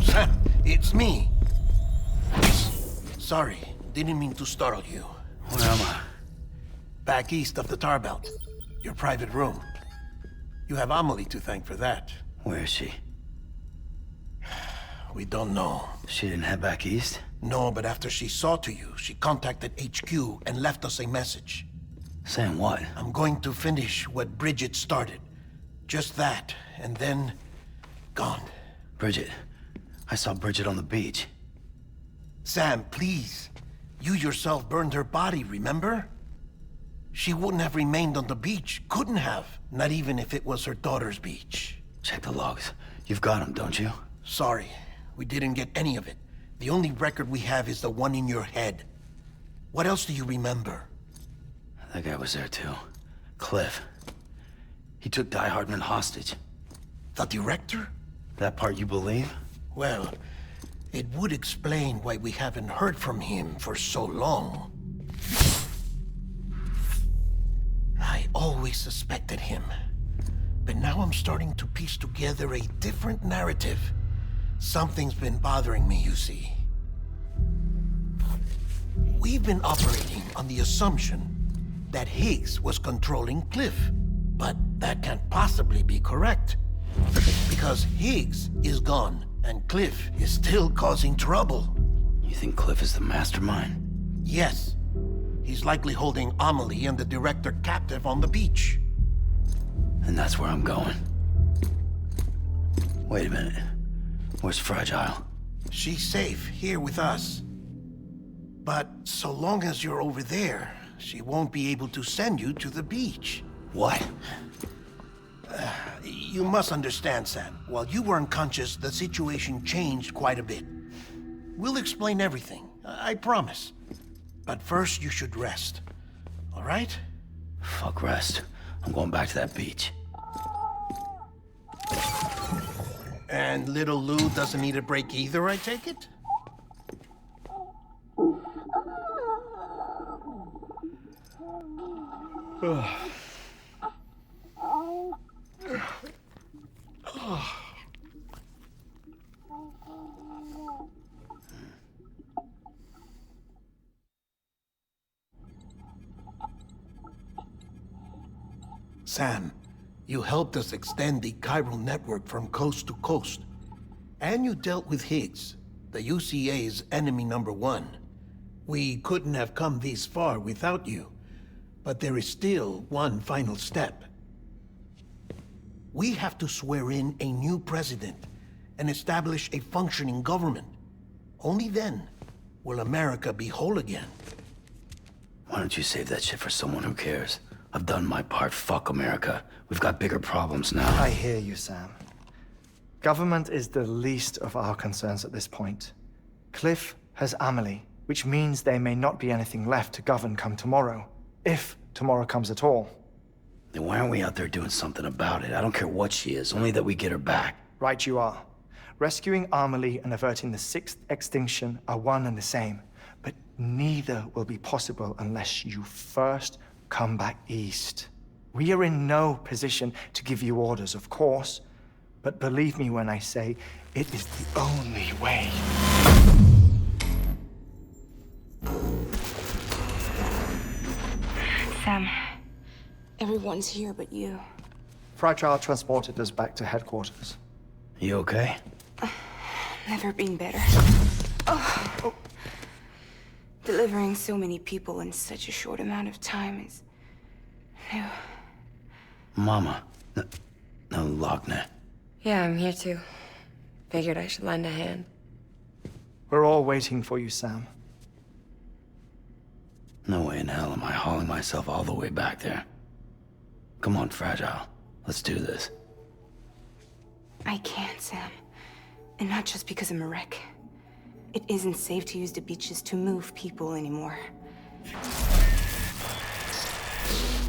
Sam, it's me. Sorry, didn't mean to startle you. Where am I? Back east of the tar belt. Your private room. You have Amelie to thank for that. Where is she? We don't know. She didn't head back east? No, but after she saw to you, she contacted HQ and left us a message. Saying what? I'm going to finish what Bridget started. Just that, and then... gone. Bridget. I saw Bridget on the beach. Sam, please. You yourself burned her body, remember? She wouldn't have remained on the beach. Couldn't have. Not even if it was her daughter's beach. Check the logs. You've got them, don't you? Sorry, we didn't get any of it. The only record we have is the one in your head. What else do you remember? That guy was there too. Cliff. He took Die-Hardman hostage. The director? That part you believe? Well, it would explain why we haven't heard from him for so long. I always suspected him. But now I'm starting to piece together a different narrative. Something's been bothering me, you see. We've been operating on the assumption that Higgs was controlling Cliff. But that can't possibly be correct. Because Higgs is gone, and Cliff is still causing trouble. You think Cliff is the mastermind? Yes. He's likely holding Amelie and the director captive on the beach. And that's where I'm going. Wait a minute. Where's Fragile? She's safe here with us. But so long as you're over there, she won't be able to send you to the beach. What? You must understand, Sam. While you were unconscious, the situation changed quite a bit. We'll explain everything, I promise. But first, you should rest. All right? Fuck rest. I'm going back to that beach. And little Lou doesn't need a break either, I take it? Sam, you helped us extend the chiral network from coast to coast. And you dealt with Higgs, the UCA's enemy #1. We couldn't have come this far without you. But there is still one final step. We have to swear in a new president and establish a functioning government. Only then will America be whole again. Why don't you save that shit for someone who cares? I've done my part. Fuck America. We've got bigger problems now. I hear you, Sam. Government is the least of our concerns at this point. Cliff has Amelie, which means there may not be anything left to govern come tomorrow. If tomorrow comes at all. Then why aren't we out there doing something about it? I don't care what she is, only that we get her back. Right you are. Rescuing Amelie and averting the 6th extinction are one and the same. But neither will be possible unless you first come back east. We are in no position to give you orders, of course. But believe me when I say, it is the only way. Sam, everyone's here but you. Fragile transported us back to headquarters. You okay? Never been better. Oh. Delivering so many people in such a short amount of time is new. Mama. No, Lochner. Yeah, I'm here too. Figured I should lend a hand. We're all waiting for you, Sam. No way in hell am I hauling myself all the way back there. Come on, Fragile. Let's do this. I can't, Sam. And not just because I'm a wreck. It isn't safe to use the beaches to move people anymore.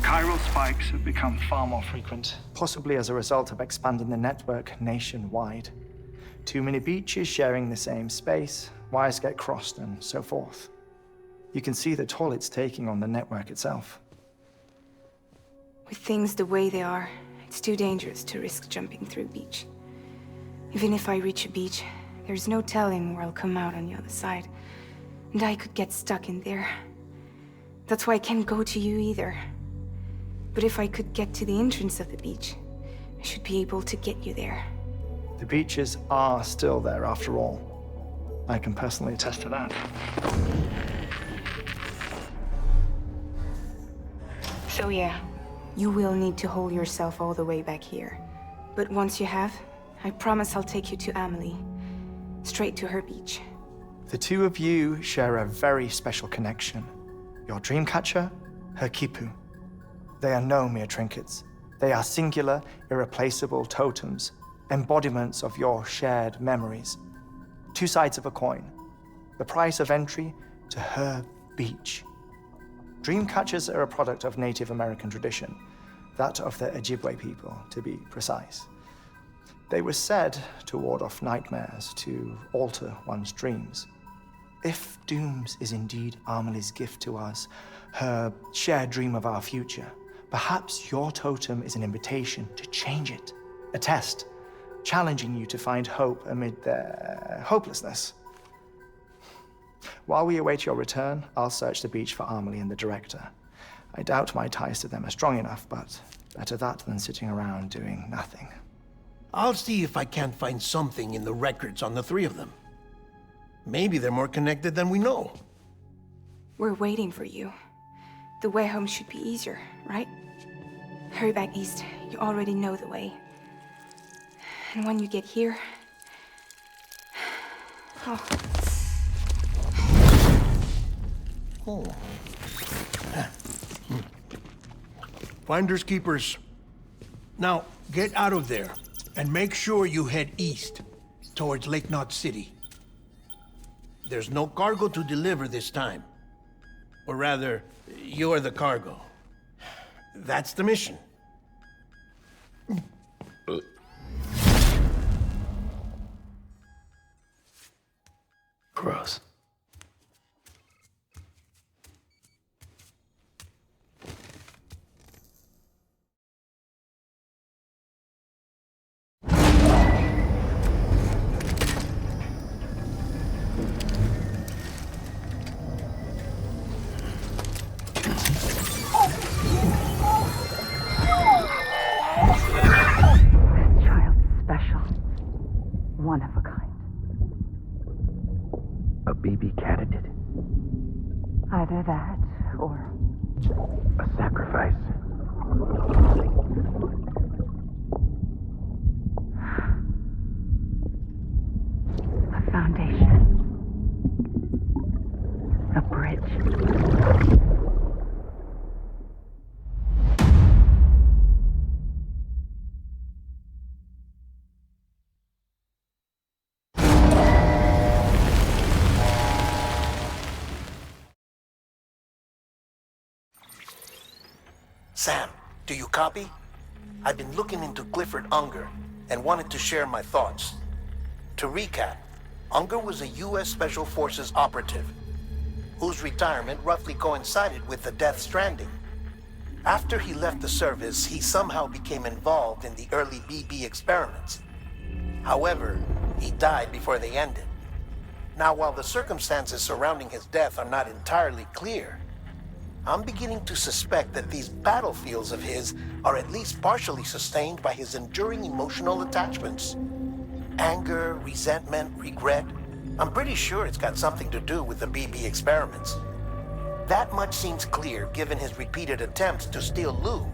Chiral spikes have become far more frequent, possibly as a result of expanding the network nationwide. Too many beaches sharing the same space, wires get crossed, and so forth. You can see the toll it's taking on the network itself. With things the way they are, it's too dangerous to risk jumping through a beach. Even if I reach a beach, There's no telling where I'll come out on the other side. And I could get stuck in there. That's why I can't go to you either. But if I could get to the entrance of the beach, I should be able to get you there. The beaches are still there after all. I can personally attest to that. So yeah, you will need to hold yourself all the way back here. But once you have, I promise I'll take you to Amelie. Straight to her beach. The two of you share a very special connection. Your dreamcatcher, her kipu. They are no mere trinkets. They are singular, irreplaceable totems, embodiments of your shared memories. Two sides of a coin. The price of entry to her beach. Dreamcatchers are a product of Native American tradition, that of the Ojibwe people, to be precise. They were said to ward off nightmares, to alter one's dreams. If Dooms is indeed Amelie's gift to us, her shared dream of our future, perhaps your totem is an invitation to change it. A test, challenging you to find hope amid their hopelessness. While we await your return, I'll search the beach for Amelie and the director. I doubt my ties to them are strong enough, but better that than sitting around doing nothing. I'll see if I can't find something in the records on the three of them. Maybe they're more connected than we know. We're waiting for you. The way home should be easier, right? Hurry back east. You already know the way. And when you get here... Oh. Oh. Finders keepers. Now, get out of there, and make sure you head east, towards Lake Knot City. There's no cargo to deliver this time. Or rather, you're the cargo. That's the mission. Gross. One of a kind. A BB candidate? Either that, or... A sacrifice? A foundation. A bridge. Sam, do you copy? I've been looking into Clifford Unger and wanted to share my thoughts. To recap, Unger was a U.S. Special Forces operative whose retirement roughly coincided with the Death Stranding. After he left the service, he somehow became involved in the early BB experiments. However, he died before they ended. Now, while the circumstances surrounding his death are not entirely clear, I'm beginning to suspect that these battlefields of his are at least partially sustained by his enduring emotional attachments. Anger, resentment, regret. I'm pretty sure it's got something to do with the BB experiments. That much seems clear given his repeated attempts to steal Lou.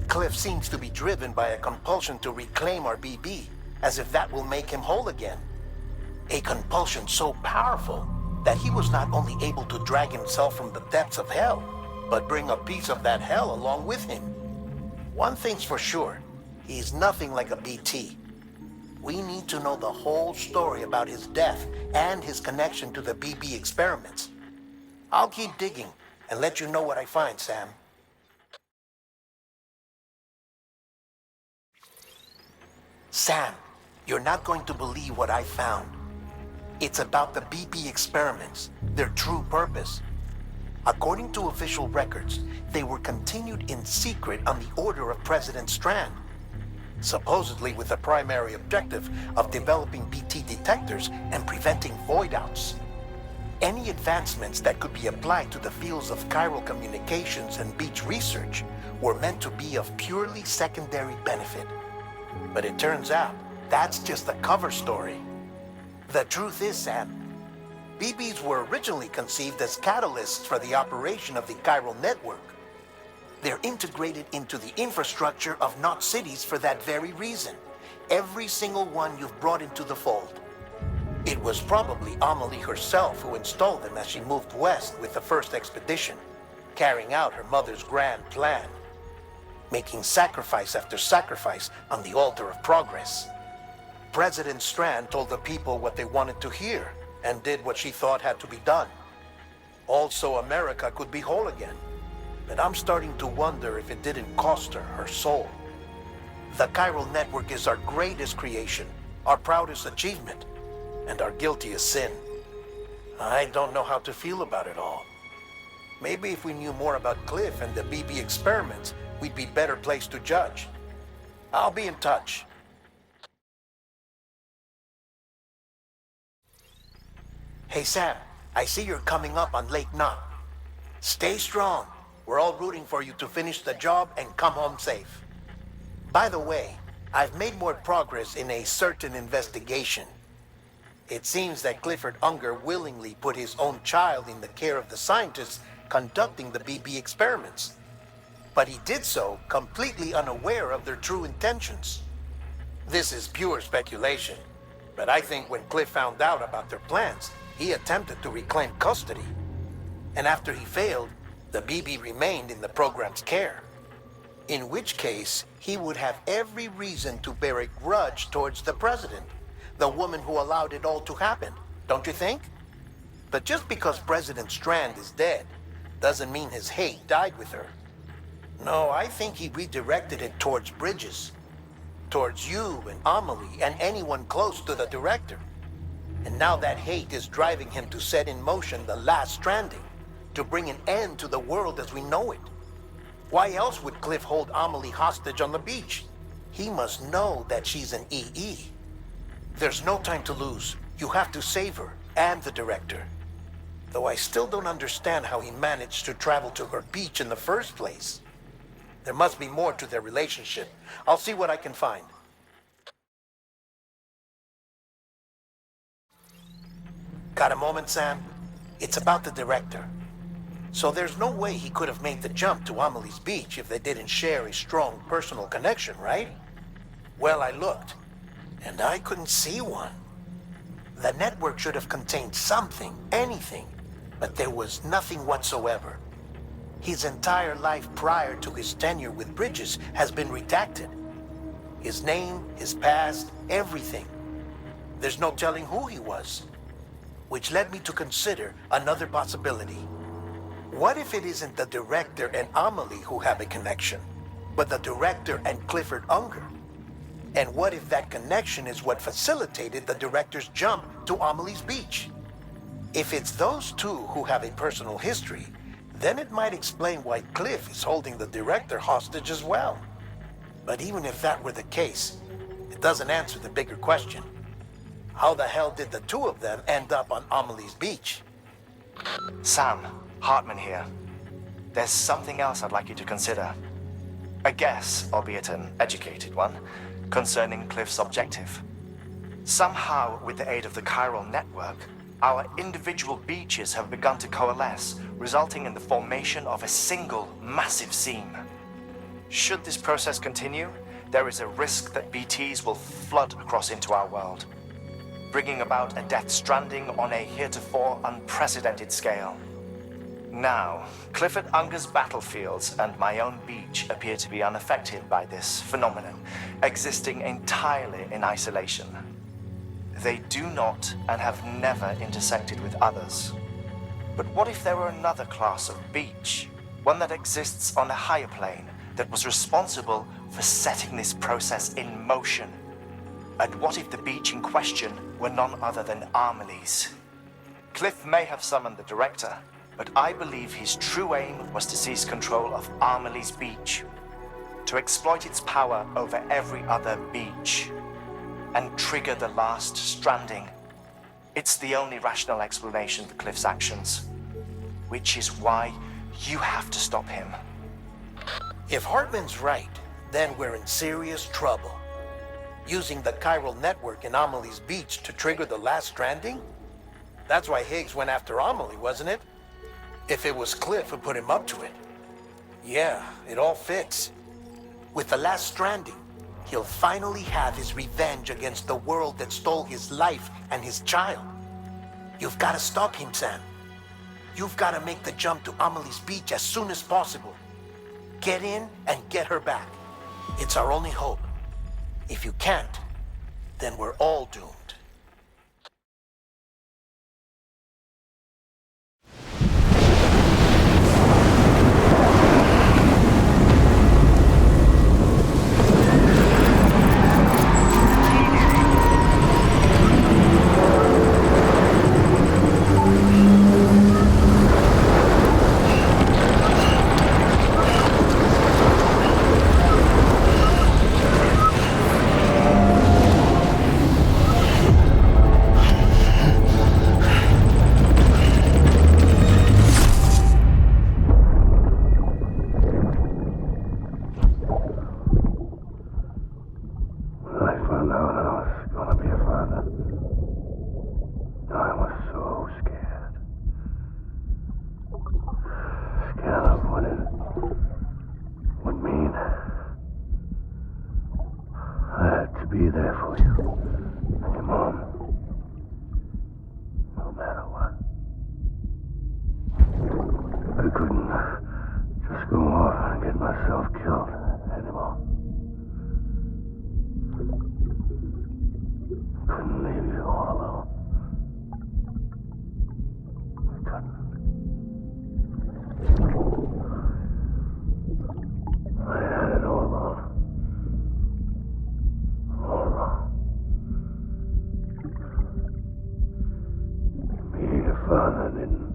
Cliff seems to be driven by a compulsion to reclaim our BB, as if that will make him whole again. A compulsion so powerful that he was not only able to drag himself from the depths of hell, but bring a piece of that hell along with him. One thing's for sure, he's nothing like a BT. We need to know the whole story about his death and his connection to the BB experiments. I'll keep digging and let you know what I find, Sam. Sam, you're not going to believe what I found. It's about the BB experiments, their true purpose. According to official records, they were continued in secret on the order of President Strand. supposedly with the primary objective of developing BT detectors and preventing void-outs. Any advancements that could be applied to the fields of chiral communications and beach research were meant to be of purely secondary benefit. But it turns out, that's just a cover story. The truth is, Sam, BBs were originally conceived as catalysts for the operation of the chiral network. They're integrated into the infrastructure of Knot cities for that very reason. Every single one you've brought into the fold. It was probably Amelie herself who installed them as she moved west with the first expedition, carrying out her mother's grand plan, making sacrifice after sacrifice on the altar of progress. President Strand told the people what they wanted to hear and did what she thought had to be done. Also, America could be whole again. But I'm starting to wonder if it didn't cost her her soul. The chiral network is our greatest creation, our proudest achievement, and our guiltiest sin. I don't know how to feel about it all. Maybe if we knew more about Cliff and the BB experiments, we'd be better placed to judge. I'll be in touch. Hey Sam, I see you're coming up on Lake Knot. Stay strong. We're all rooting for you to finish the job and come home safe. By the way, I've made more progress in a certain investigation. It seems that Clifford Unger willingly put his own child in the care of the scientists conducting the BB experiments. But he did so completely unaware of their true intentions. This is pure speculation, but I think when Cliff found out about their plans, he attempted to reclaim custody. And after he failed, the BB remained in the program's care. In which case, he would have every reason to bear a grudge towards the president, the woman who allowed it all to happen, don't you think? But just because President Strand is dead, doesn't mean his hate died with her. No, I think he redirected it towards Bridges, towards you and Amelie and anyone close to the director. And now that hate is driving him to set in motion the last Stranding, to bring an end to the world as we know it. Why else would Cliff hold Amelie hostage on the beach? He must know that she's an EE. There's no time to lose. You have to save her and the director. Though I still don't understand how he managed to travel to her beach in the first place. There must be more to their relationship. I'll see what I can find. Got a moment, Sam? It's about the director. So there's no way he could have made the jump to Amelie's beach if they didn't share a strong personal connection, right? Well, I looked, and I couldn't see one. The network should have contained something, anything, but there was nothing whatsoever. His entire life prior to his tenure with Bridges has been redacted. His name, his past, everything. There's no telling who he was. Which led me to consider another possibility. What if it isn't the director and Amelie who have a connection, but the director and Clifford Unger? And what if that connection is what facilitated the director's jump to Amelie's beach? If it's those two who have a personal history, then it might explain why Cliff is holding the director hostage as well. But even if that were the case, it doesn't answer the bigger question. How the hell did the two of them end up on Amelie's beach? Sam, Hartman here. There's something else I'd like you to consider. A guess, albeit an educated one, concerning Cliff's objective. Somehow, with the aid of the chiral network, our individual beaches have begun to coalesce, resulting in the formation of a single massive seam. Should this process continue, there is a risk that BTs will flood across into our world, bringing about a death stranding on a heretofore unprecedented scale. Now, Clifford Unger's battlefields and my own beach appear to be unaffected by this phenomenon, existing entirely in isolation. They do not and have never intersected with others. But what if there were another class of beach, one that exists on a higher plane, that was responsible for setting this process in motion? And what if the beach in question were none other than Amelie's? Cliff may have summoned the director, but I believe his true aim was to seize control of Amelie's beach, to exploit its power over every other beach and trigger the last stranding. It's the only rational explanation for Cliff's actions, which is why you have to stop him. If Hartman's right, then we're in serious trouble. Using the chiral network in Amelie's beach to trigger the last stranding? That's why Higgs went after Amelie, wasn't it? If it was Cliff who put him up to it. Yeah, it all fits. With the last stranding, he'll finally have his revenge against the world that stole his life and his child. You've got to stop him, Sam. You've got to make the jump to Amelie's beach as soon as possible. Get in and get her back. It's our only hope. If you can't, then we're all doomed. Be there for you and your mom, no matter what. I couldn't just go off and get myself killed anymore. Couldn't leave you all alone. I couldn't. I had it all wrong. Being a father didn't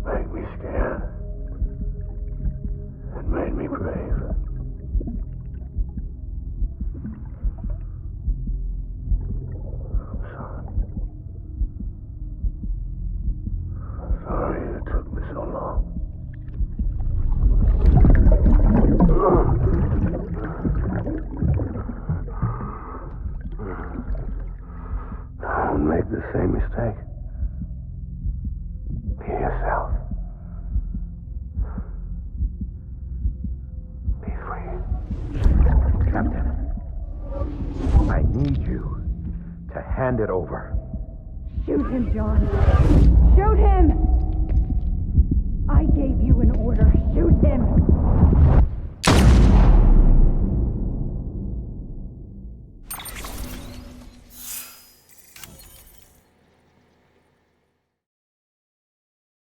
make me scared. It made me brave. I'm sorry. I'm sorry it took me so long. Don't make the same mistake. Be yourself. Be free. Captain, I need you to hand it over. Shoot him, John. Shoot him! I gave you an order. Shoot him!